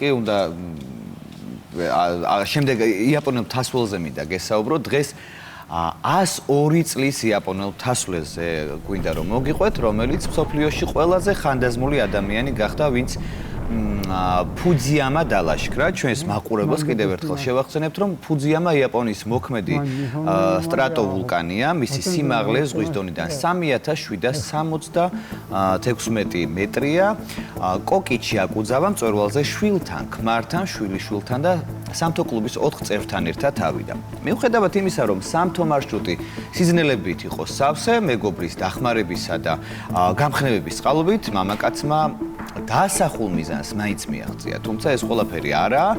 კი უნდა შემდეგ იაპონელ თასველზე მინდა გესაუბრო დღეს 102 წლის იაპონელ თასვლზე გვინდა რომ მოგიყვეთ, რომელიც მსოფლიოში ყველაზე ხანდაზმული ადამიანი გახდა, ვინც ფუძიამა დალაშქრა. ჩვენს მაყურებელს კიდევ ერთხელ შევახსენებთ, რომ ფუძიამა იაპონიის მოქმედი სტრატოვულკანია, მისი სიმაღლე ზღვის დონიდან 3766 მეტრია. კოკიჩი აკუძავა მწვერვალზე შვილთან, ქმართან, შვილიშვილთან და სამთო კლუბის 4 წევრთან ერთად ავიდა. მიუხედავად იმისა, რომ სამთო მარშრუტი სიზნელებით იყო სავსე, მეგობრის დახმარებისა და გამხნევების წყალობით, მამაკაცმა დაასახულ მიზანს მაინც მიაღწია. თუმცა ეს ყველაფერი არაა.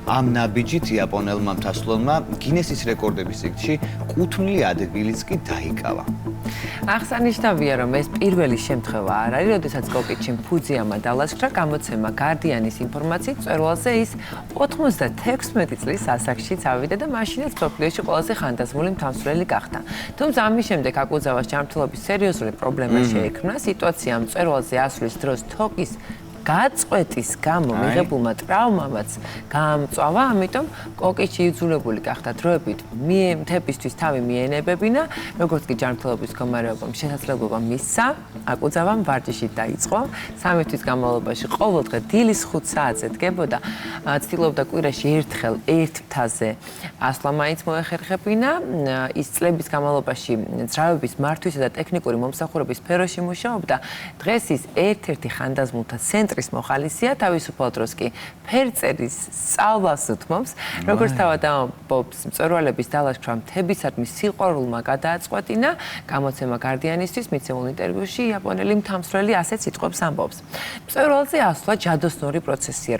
ამ ნაბიჯით იაპონელმა მთასვლელმა გინესის რეკორდების წიგნში კუთვნილი ადგილიც კი დაიკავა. აღსანიშნავია, რომ ეს პირველი შემთხვევა არ არის, როდესაც კოკიჩიმ ფუძიამა დალაშქრა. გამოცემა გარდიანის ინფორმაციით მწვერვალზე ის 96 წლის ასაკში წავიდა და მაშინაც მსოფლიოში ყველაზე ხანდაზმული მთამსვლელი გახდა. თუმცა ამის შემდეგ აკუძავას ჯანმრთელობის სერიოზული პრობლემა შეექმნა. სიტუაცია მწვერვალზე ასვლის დროს თოკის გაწყვეტის გამო მიღებულმა ტრავმამაც გაამწვავა, ამიტომ კოკიჩი იძულებული გახდა დროებით მთებისთვის თავი მიენებებინა, როგორც კი ჯანმრთელობის მდგომარეობამ შესაძლებლობა მისცა, აკუძავამ ვარჯიში დაიწყო. 3 თვის განმავლობაში ყოველდღე დილის 5 საათზე დგებოდა, ცდილობდა კვირაში ერთხელ ერთ მთაზე ასვლა მაინც მოეხერხებინა. ის წლების განმავლობაში ძრავების მართვისა და ტექნიკური მომსახურების სფეროში მუშაობდა. დღეს ის ერთ-ერთი ხანდაზმულთა ცენტრის მოხალისეა, თავისუფალ დროს კი ფერწერის სწავლას უთმობს. როგორც თავად ამბობს, მწვერვალების დალაშქრა მთებისადმი სიყვარულმა გადააწყვეტინა. გამოცემა გარდიანისთვის მიცემულ ინტერვიუში იაპონელი მთამსვლელი ასეც სიტყვებს ამბობს. მწვერვალზე ასვლა ჯადოსნური პროცესია,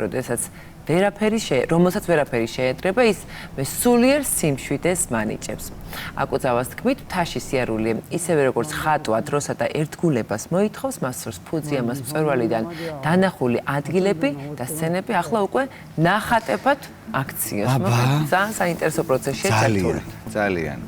რომელსაც ვერაფერი შეეტრება, ის სულიერ სიმშვიდეს მანიჭებს. აკუძავას თქმით, მთაში სიარული ისევე როგორც ხატვა დროსა და ერთგულებას მოითხოვს, მას სურს ფუძიამას მწვერვალიდან დანახული ადგილები და სცენები ახლა უკვე ნახატებად აქციოს. ძალიან საინტერესო პროცესია ჩართული. ძალიან.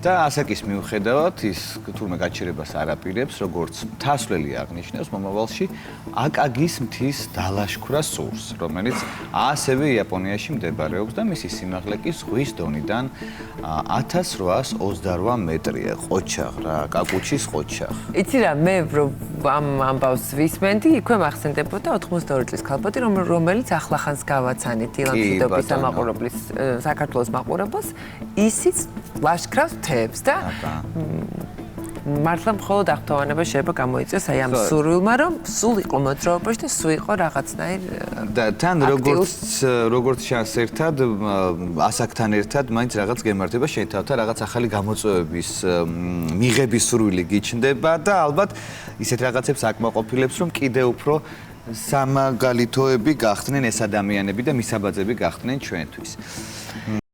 და ასაკის მიუხედავად ის თურმე გაჩერებას არ აპირებს, როგორც მთასვლელი აღნიშნავს მომავალში აკაგის მთის დალაშქვრა სურს, რომელიც ასევე იაპონიაში მდებარეობს და მისი სიმაღლე კი ზღვის დონიდან 1828 მეტრია. ყოჩაღ რა, კაკუჩის ყოჩაღ. იცი რა, მე ამ ამბავს ვისმენდი, იქვე მახსენდებოდა 82 წლის ქალბატონი, რომელიც ახლახანს გავაცანით ილანქიდობის ამაყურებლის საქართველოს მაყურებელს, ისიც ლაშქრავს თებს და მართლა მხოლოდ აღთოვანება შეიძლება გამოიწვიოს აი ამ სურვილმა, რომ სულ იყო მოძრაობაში და სულ იყო რაღაცნაირ და თან როგორც ჩანს ერთად ასაკთან ერთად მაინც რაღაც გემართება შენ თავთან რაღაც ახალი გამოწვევების მიღების სურვილი გიჩნდება და ალბათ ისეთ რაღაცებს აკმაყოფილებს, რომ კიდევ უფრო სამაგალითოები გახდნენ ეს ადამიანები და მისაბაძები გახდნენ ჩვენთვის.